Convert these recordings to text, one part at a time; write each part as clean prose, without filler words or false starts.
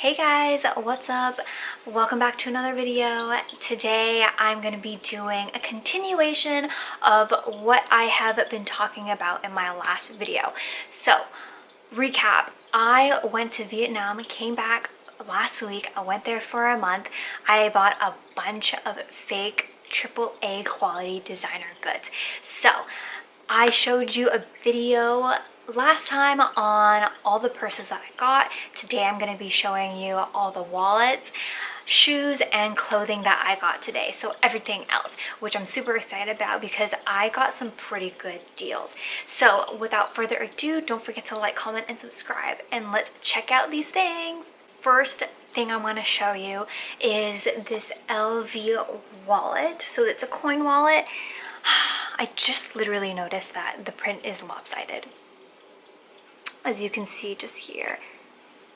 Hey guys, what's up? Welcome back to another video. Today I'm going to be doing a continuation of what I have been talking about in my last video. So, recap. I went to Vietnam, came back last week. I went there for a month. I bought a bunch of fake AAA quality designer goods. So, I showed you a video last time on all the purses that I got. Today I'm going to be showing you all the wallets, shoes, and clothing that I got today. So everything else, which I'm super excited about because I got some pretty good deals. So without further ado, don't forget to like, comment, and subscribe, and let's check out these things. First thing I want to show you is this LV wallet. So it's a coin wallet. I just literally noticed that the print is lopsided. As you can see just here,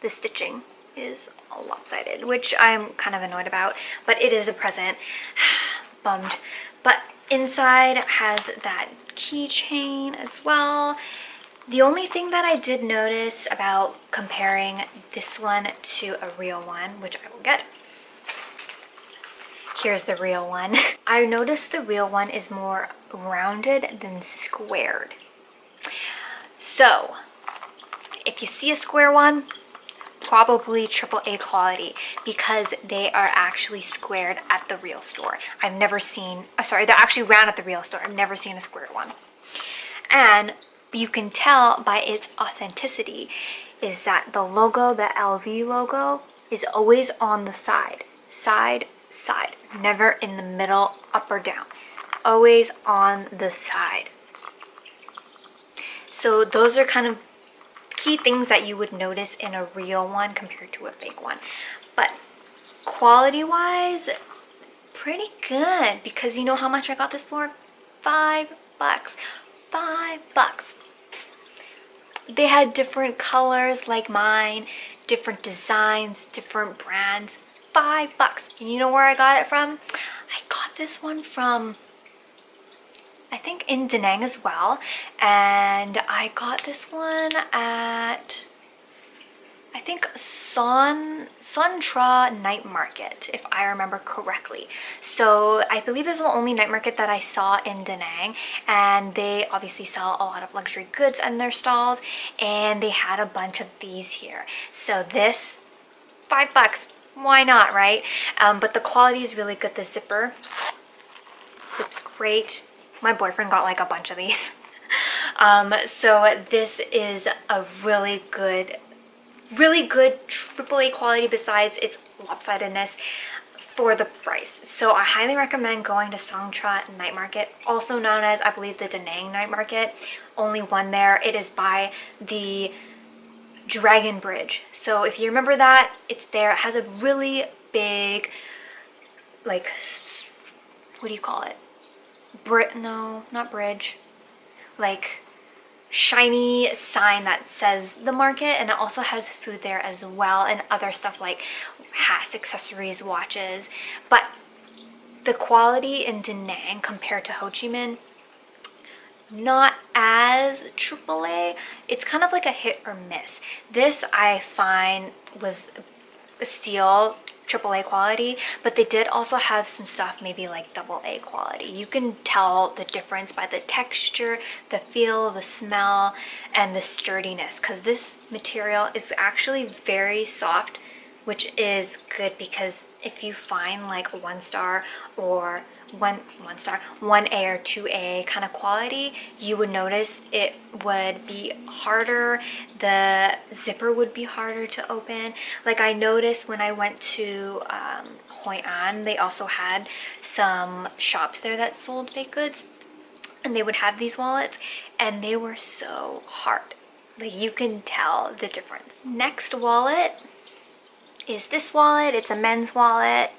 the stitching is all lopsided, which I'm kind of annoyed about, but it is a present. Bummed. But inside has that keychain as well. The only thing that I did notice about comparing this one to a real one, which I will get. Here's the real one. I noticed the real one is more rounded than squared. So, if you see a square one, probably AAA quality because they are actually squared at the real store. I've never seen, sorry, they're actually round at the real store. I've never seen a square one. And you can tell by its authenticity is that the logo, the LV logo, is always on the side. Side, never in the middle, up or down. Always on the side. So those are kind of key things that you would notice in a real one compared to a fake one. But quality wise, pretty good, because you know how much I got this for? $5. $5. They had different colors like mine, different designs, different brands. $5. And you know where I got it from? I got this one from, I think, in Da Nang as well, and I got this one at, I think, Tra Night Market, if I remember correctly. So I believe it's the only night market that I saw in Da Nang, and they obviously sell a lot of luxury goods in their stalls, and they had a bunch of these here. So this, $5. Why not, right? But the quality is really good. The zipper, zips great. My boyfriend got like a bunch of these. So this is a really good AAA quality besides its lopsidedness for the price. So I highly recommend going to Tra Night Market, also known as, I believe, the Da Nang Night Market. Only one there. It is by the Dragon Bridge. So if you remember that, it's there. It has a really big, like, what do you call it? No, not bridge. Like, shiny sign that says the market, and it also has food there as well and other stuff like hats, accessories, watches. But the quality in Da Nang compared to Ho Chi Minh, not as AAA. It's kind of like a hit or miss. This I find was a steal, AAA quality, but they did also have some stuff maybe like AA quality. You can tell the difference by the texture, the feel, the smell, and the sturdiness, because this material is actually very soft, which is good because if you find like 1-star or 1A or 2A kind of quality, you would notice it would be harder. The zipper would be harder to open. Like I noticed when I went to Hoi An, they also had some shops there that sold fake goods, and they would have these wallets, and they were so hard. Like you can tell the difference. Next wallet is this wallet. It's a men's wallet.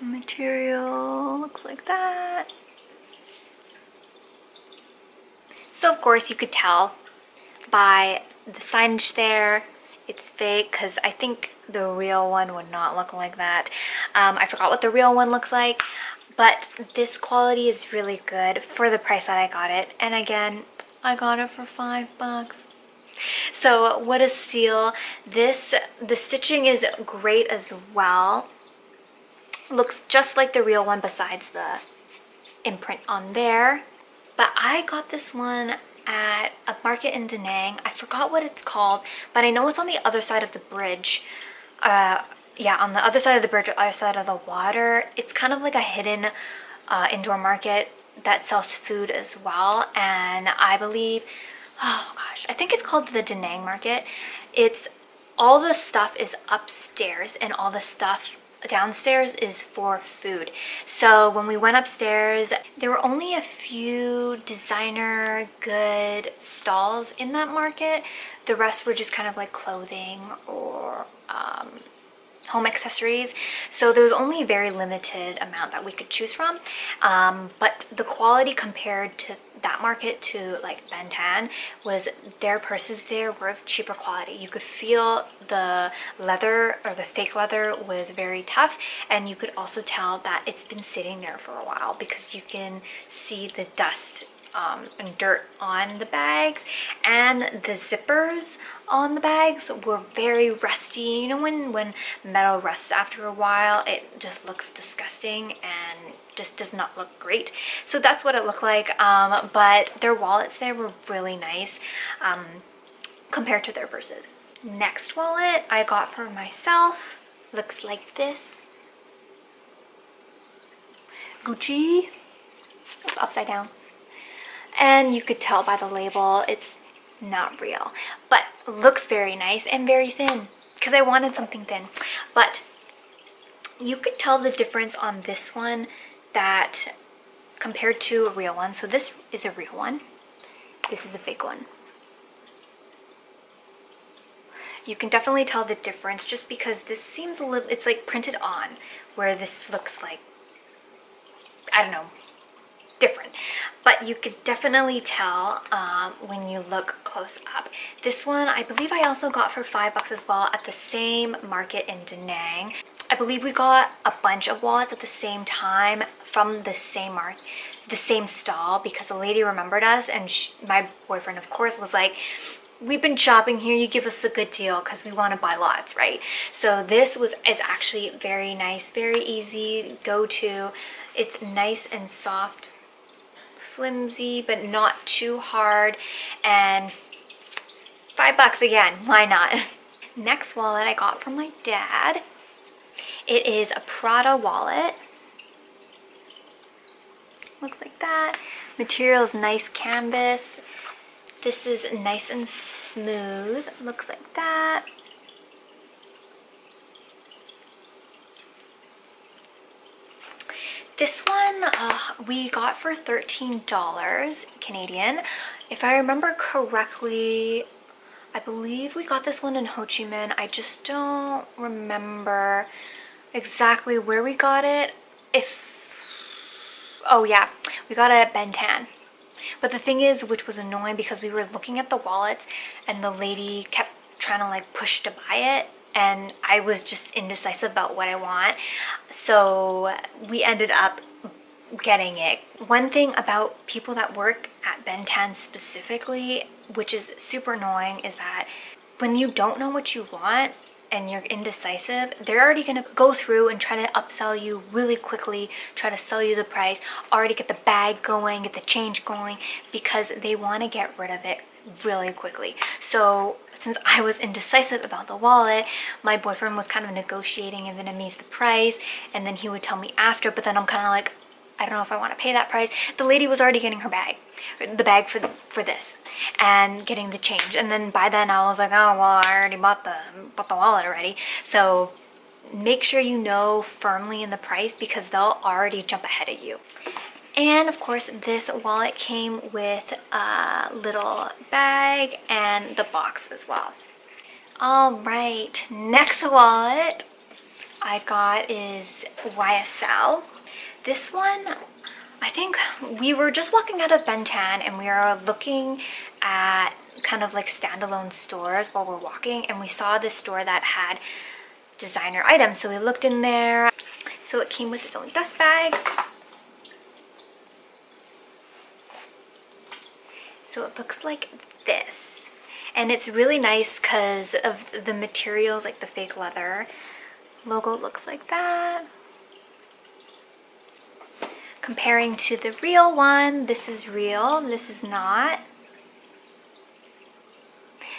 The material looks like that. So of course you could tell by the signage there, it's fake, because I think the real one would not look like that. I forgot what the real one looks like, but this quality is really good for the price that I got it. And again, I got it for $5. So what a steal. The stitching is great as well. Looks just like the real one besides the imprint on there. But I got this one at a market in Da Nang. I forgot what it's called, but I know it's on the other side of the bridge. Yeah, on the other side of the bridge, other side of the water. It's kind of like a hidden indoor market that sells food as well. And I believe, oh gosh, I think it's called the Da Nang Market. It's all the stuff is upstairs and all the stuff downstairs is for food. So when we went upstairs, there were only a few designer good stalls in that market. The rest were just kind of like clothing or home accessories. So there was only a very limited amount that we could choose from. But the quality compared to that market to like Ben Tan was their purses there were of cheaper quality. You could feel the leather or the fake leather was very tough, and you could also tell that it's been sitting there for a while because you can see the dust and dirt on the bags, and the zippers on the bags were very rusty. You know when metal rusts after a while, it just looks disgusting and just does not look great. So that's what it looked like. But their wallets there were really nice compared to their purses. Next wallet I got for myself looks like this. Gucci. It's upside down. And you could tell by the label it's not real, but looks very nice and very thin because I wanted something thin. But you could tell the difference on this one that compared to a real one. So this is a real one, this is a fake one. You can definitely tell the difference just because this seems a little, it's like printed on, where this looks like, I don't know, different. But you could definitely tell when you look close up. This one I believe I also got for $5 as well at the same market in Da Nang. I believe we got a bunch of wallets at the same time from the same the same stall, because the lady remembered us, and my boyfriend of course was like, we've been shopping here, you give us a good deal because we want to buy lots, right? So this is actually very nice, very easy go to. It's nice and soft, flimsy but not too hard, and $5 again, why not? Next wallet I got from my dad. It is a Prada wallet. Looks like that. Material is nice canvas. This is nice and smooth. Looks like that. This one we got for $13 Canadian. If I remember correctly, I believe we got this one in Ho Chi Minh. I just don't remember exactly where we got it. Oh yeah, we got it at Ben Tan. But the thing is, which was annoying, because we were looking at the wallets and the lady kept trying to like push to buy it, and I was just indecisive about what I want. So we ended up getting it. One thing about people that work at Ben Tan specifically, which is super annoying, is that when you don't know what you want and you're indecisive, they're already gonna go through and try to upsell you really quickly, try to sell you the price, already get the bag going, get the change going, because they want to get rid of it really quickly. So since I was indecisive about the wallet, my boyfriend was kind of negotiating in Vietnamese the price, and then he would tell me after, but then I'm kind of like, I don't know if I want to pay that price. The lady was already getting her bag, the bag for this, and getting the change. And then by then I was like, oh well, I already bought the wallet already. So make sure you know firmly in the price, because they'll already jump ahead of you. And of course, this wallet came with a little bag and the box as well. All right, next wallet I got is YSL. This one, I think we were just walking out of Ben Tan and we are looking at kind of like standalone stores while we're walking, and we saw this store that had designer items. So we looked in there. So it came with its own dust bag. So it looks like this. And it's really nice because of the materials, like the fake leather. Logo looks like that. Comparing to the real one, this is real, this is not.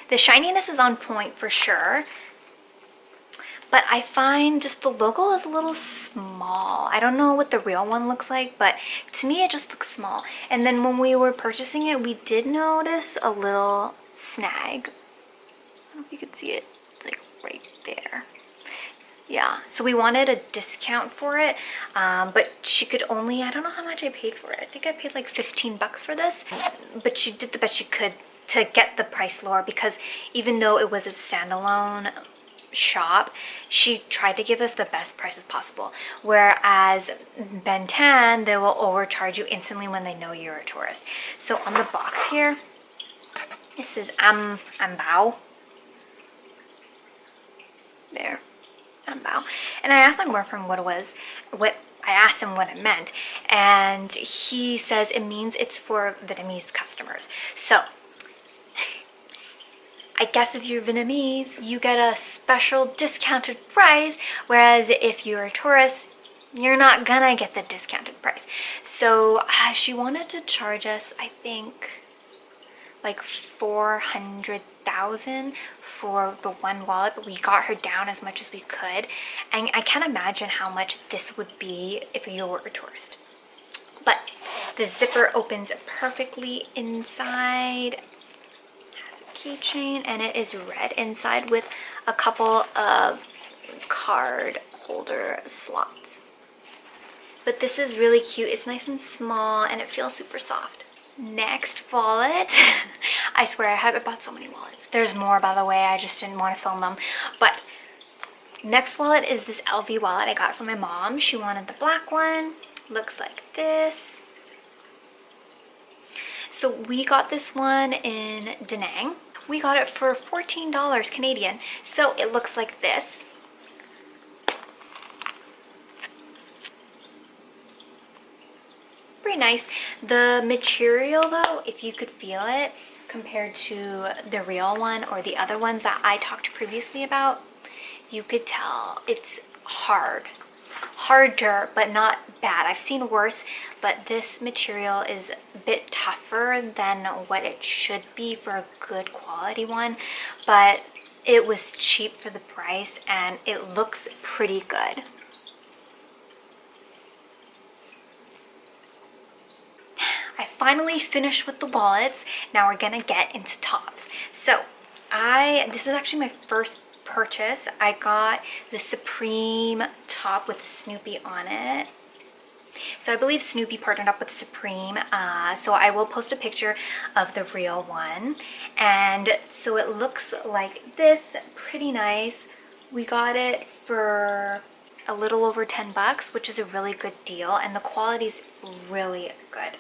The shininess is on point for sure, but I find just the logo is a little small. I don't know what the real one looks like, but to me it just looks small. And then when we were purchasing it, we did notice a little snag. I don't know if you can see it. It's like right there. Yeah, so we wanted a discount for it, but she could only, I don't know how much I paid for it. I think I paid like 15 bucks for this, but she did the best she could to get the price lower, because even though it was a standalone shop, she tried to give us the best prices possible. Whereas Ben Tan, they will overcharge you instantly when they know you're a tourist. So on the box here, it says Ambao. There. Ambao. And I asked my boyfriend what it was, I asked him what it meant, and he says it means it's for Vietnamese customers. So I guess if you're Vietnamese, you get a special discounted price, whereas if you're a tourist, you're not gonna get the discounted price. So she wanted to charge us, I think, like 400,000 for the one wallet, but we got her down as much as we could. And I can't imagine how much this would be if you were a tourist. But the zipper opens perfectly inside. Keychain, and it is red inside with a couple of card holder slots. But this is really cute. It's nice and small and it feels super soft. Next wallet. I swear I bought so many wallets. There's more, by the way, I just didn't want to film them. But next wallet is this LV wallet I got from my mom. She wanted the black one. Looks like this. So we got this one in Da Nang. We got it for $14 Canadian. So it looks like this. Pretty nice. The material though, if you could feel it compared to the real one or the other ones that I talked previously about, you could tell it's hard. Harder, but not bad. I've seen worse, but this material is a bit tougher than what it should be for a good quality one, but it was cheap for the price and it looks pretty good. I finally finished with the wallets. Now we're gonna get into tops. So this is actually my first purchase. I got the Supreme top with Snoopy on it. So I believe Snoopy partnered up with Supreme, so I will post a picture of the real one. And so it looks like this, pretty nice. We got it for a little over 10 bucks, which is a really good deal, and the quality's really good.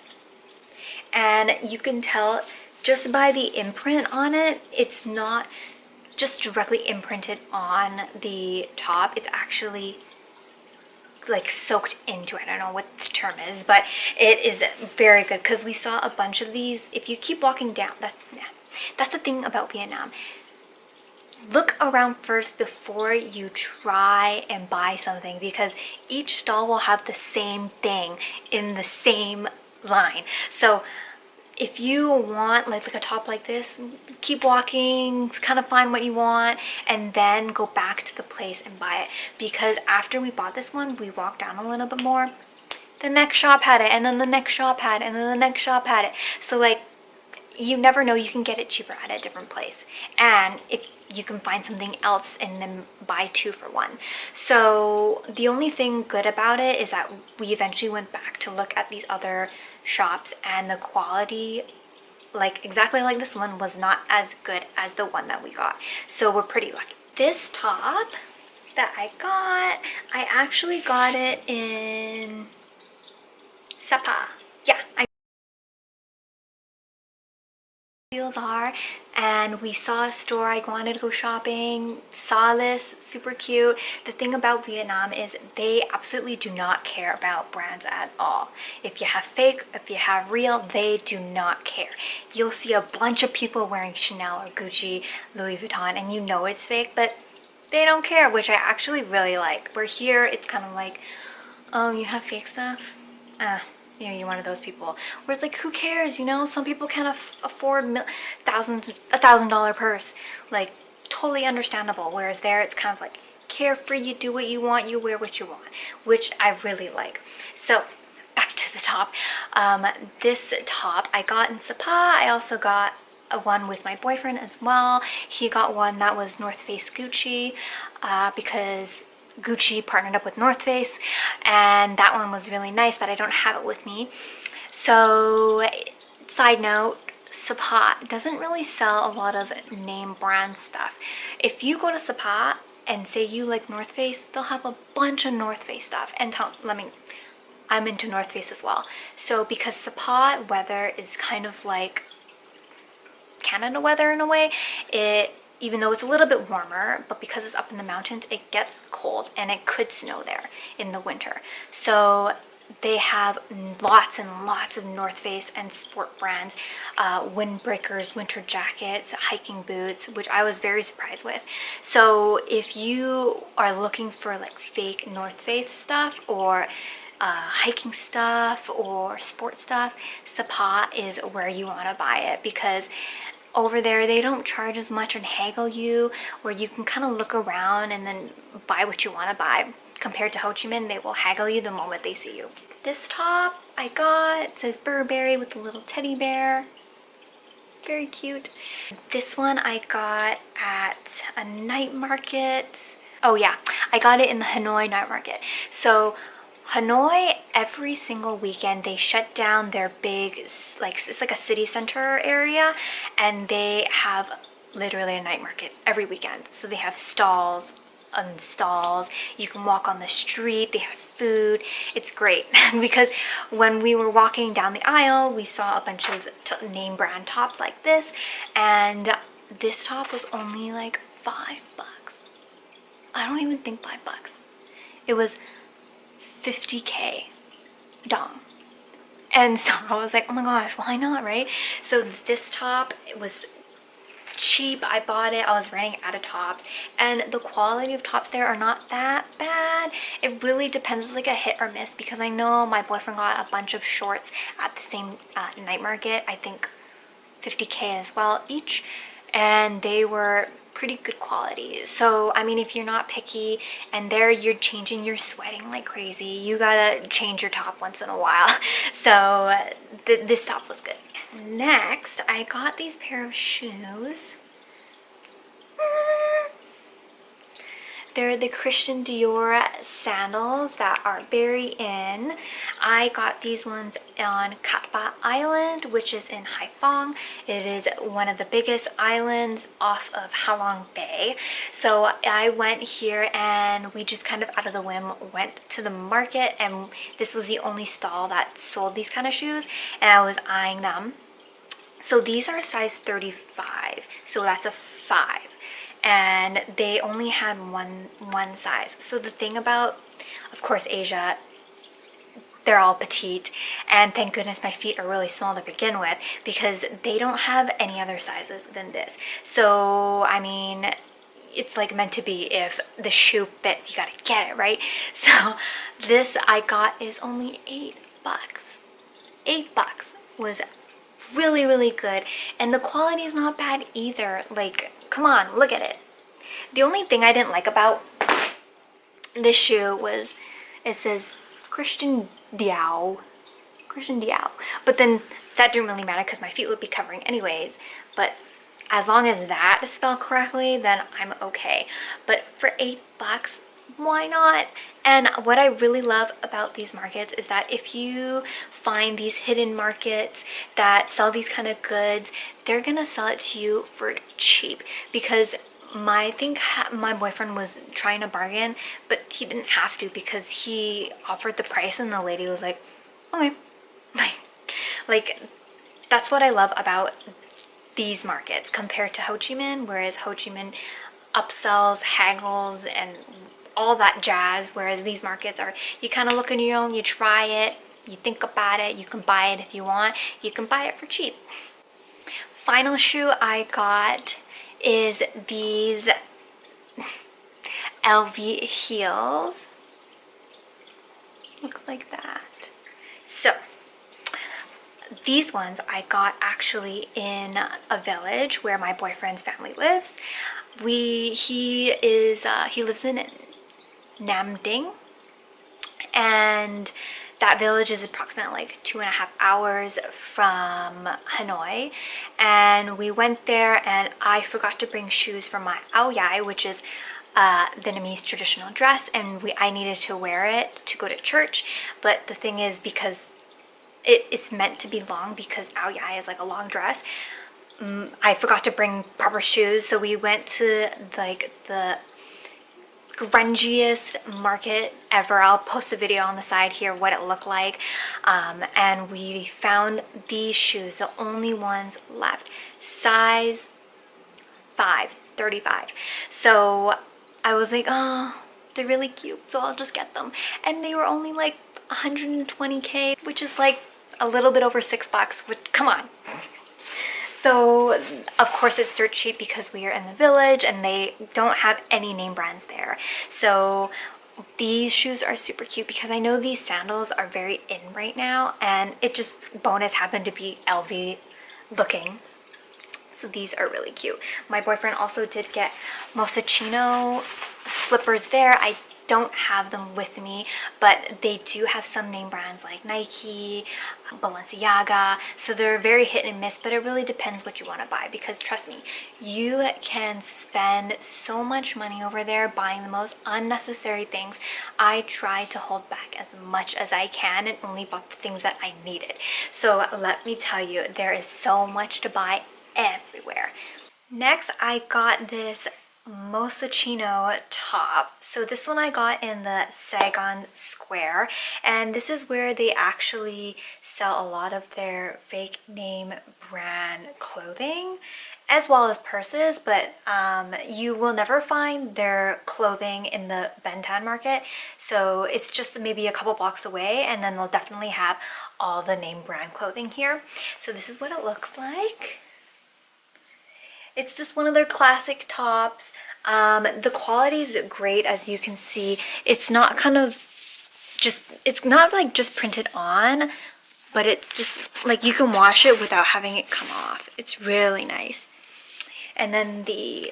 And you can tell just by the imprint on it, it's not just directly imprinted on the top. It's actually like soaked into it. I don't know what the term is, but it is very good, because we saw a bunch of these. If you keep walking down, that's the thing about Vietnam. Look around first before you try and buy something, because each stall will have the same thing in the same line. So if you want like a top like this, keep walking, kind of find what you want, and then go back to the place and buy it. Because after we bought this one, we walked down a little bit more. The next shop had it, and then the next shop had it, and then the next shop had it. So like, you never know, you can get it cheaper at a different place. And if you can find something else and then buy 2 for 1. So the only thing good about it is that we eventually went back to look at these other shops, and the quality, like exactly like this one, was not as good as the one that we got. So we're pretty lucky. This top that I got, I actually got it in Sapa. Yeah, I deals are. And we saw a store, I wanted to go shopping, saw this, super cute. The thing about Vietnam is they absolutely do not care about brands at all. If you have fake, if you have real, they do not care. You'll see a bunch of people wearing Chanel or Gucci, Louis Vuitton, and you know it's fake, but they don't care, which I actually really like. Where here, it's kind of like, oh, you have fake stuff? You know, you're one of those people. Where it's like, who cares, you know? Some people can't afford $1,000 purse. Like, totally understandable. Whereas there, it's kind of like, carefree, you do what you want, you wear what you want. Which I really like. So, back to the top. This top I got in Sapa. I also got one with my boyfriend as well. He got one that was North Face Gucci because Gucci partnered up with North Face, and that one was really nice, but I don't have it with me. So, side note, Sapa doesn't really sell a lot of name brand stuff. If you go to Sapa and say you like North Face, they'll have a bunch of North Face stuff. And I'm into North Face as well. So because Sapa weather is kind of like Canada weather in a way, even though it's a little bit warmer, but because it's up in the mountains, it gets cold and it could snow there in the winter. So they have lots and lots of North Face and sport brands, windbreakers, winter jackets, hiking boots, which I was very surprised with. So if you are looking for like fake North Face stuff or hiking stuff or sport stuff, Sapa is where you want to buy it, because over there they don't charge as much and haggle you, where you can kind of look around and then buy what you want to buy. Compared to Ho Chi Minh, they will haggle you the moment they see you. This top I got, it says Burberry with a little teddy bear. Very cute. This one I got at a night market. Oh yeah, I got it in the Hanoi night market. So Hanoi, every single weekend they shut down their big, like, it's like a city center area, and they have literally a night market every weekend. So they have stalls and stalls, you can walk on the street, they have food. It's great because when we were walking down the aisle, we saw a bunch of name brand tops like this, and this top was only like $5. I don't even think $5. It was 50K dong. And so I was like, oh my gosh, why not, right? So this top, it was cheap. I bought it. I was running out of tops, and the quality of tops there are not that bad. It really depends, like a hit or miss, because I know my boyfriend got a bunch of shorts at the same night market, I think 50K as well each, and they were pretty good quality. So I mean, if you're not picky and there you're changing, you're sweating like crazy, you gotta change your top once in a while. So this top was good. Next, I got these pair of shoes. They're the Christian Dior sandals that are very in. I got these ones on Cat Ba Island, which is in Haiphong. It is one of the biggest islands off of Halong Bay. So I went here and we just kind of out of the whim went to the market, and this was the only stall that sold these kind of shoes, and I was eyeing them. So these are size 35, so that's a 5. And they only had one size. So the thing about, of course, Asia, they're all petite, and thank goodness my feet are really small to begin with, because they don't have any other sizes than this. So I mean, it's like meant to be. If the shoe fits, you gotta get it, right? So this I got is only $8. $8 was really, really good, and the quality is not bad either. Like, come on, look at it. The only thing I didn't like about this shoe was it says Christian Dior, but then that didn't really matter because my feet would be covering anyways. But as long as that is spelled correctly, then I'm okay. But for $8, why not? And what I really love about these markets is that if you find these hidden markets that sell these kind of goods, they're gonna sell it to you for cheap. Because I think my boyfriend was trying to bargain, but he didn't have to because he offered the price and the lady was like, okay. Like that's what I love about these markets compared to Ho Chi Minh, whereas Ho Chi Minh upsells, haggles, and all that jazz, whereas these markets are, you kind of look on your own, you try it, you think about it, you can buy it if you want, you can buy it for cheap. Final shoe I got is these LV heels. Looks like that. So these ones I got actually in a village where my boyfriend's family lives. He lives in Nam Ding, and that village is approximately like 2.5 hours from Hanoi. And we went there, and I forgot to bring shoes for my ao dai, which is Vietnamese traditional dress, and I needed to wear it to go to church. But the thing is, because it's meant to be long, because ao dai is like a long dress, I forgot to bring proper shoes. So we went to like the grungiest market ever. I'll post a video on the side here what it looked like, and we found these shoes, the only ones left, size 5, 35. So I was like, oh, they're really cute, so I'll just get them. And they were only like 120k, which is like a little bit over $6, which, come on. So of course it's dirt cheap because we are in the village and they don't have any name brands there. So these shoes are super cute because I know these sandals are very in right now, and it just bonus happened to be LV looking. So these are really cute. My boyfriend also did get Moschino slippers there. I don't have them with me, but they do have some name brands like Nike, Balenciaga, so they're very hit and miss, but it really depends what you want to buy, because trust me, you can spend so much money over there buying the most unnecessary things. I try to hold back as much as I can and only bought the things that I needed. So let me tell you, there is so much to buy everywhere. Next, I got this Moschino top. So this one I got in the Saigon Square, and this is where they actually sell a lot of their fake name brand clothing as well as purses, but you will never find their clothing in the Bentan market. So it's just maybe a couple blocks away, and then they'll definitely have all the name brand clothing here. So this is what it looks like. It's just one of their classic tops. The quality is great, as you can see. It's not it's not like just printed on, but it's just like you can wash it without having it come off. It's really nice. And then the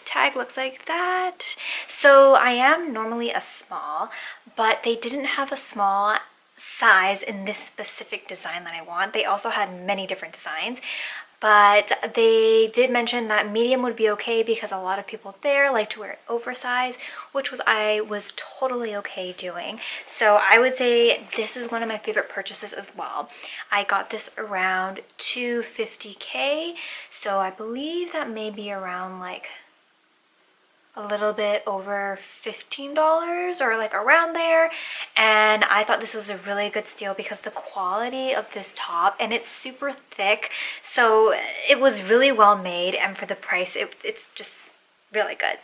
tag looks like that. So I am normally a small, but they didn't have a small size in this specific design that I want. They also had many different designs, but they did mention that medium would be okay because a lot of people there like to wear it oversized, which I was totally okay doing. So I would say this is one of my favorite purchases as well. I got this around 250k, so I believe that may be around like a little bit over $15 or like around there. And I thought this was a really good steal because the quality of this top, and it's super thick, so it was really well made, and for the price it's just really good.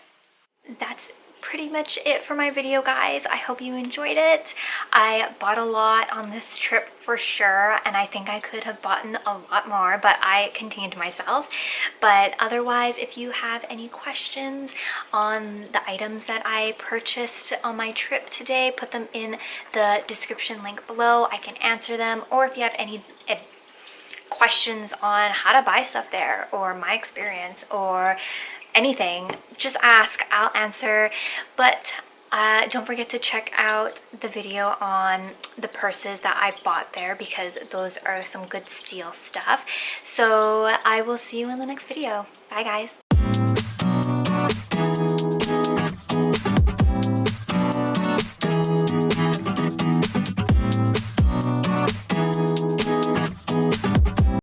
That's pretty much it for my video, guys. I hope you enjoyed it. I bought a lot on this trip for sure, and I think I could have bought a lot more, but I contained myself. But otherwise, if you have any questions on the items that I purchased on my trip today, put them in the description link below. I can answer them. Or if you have any questions on how to buy stuff there, or my experience, or anything, just ask, I'll answer. But don't forget to check out the video on the purses that I bought there, because those are some good steal stuff. So I will see you in the next video. Bye, guys.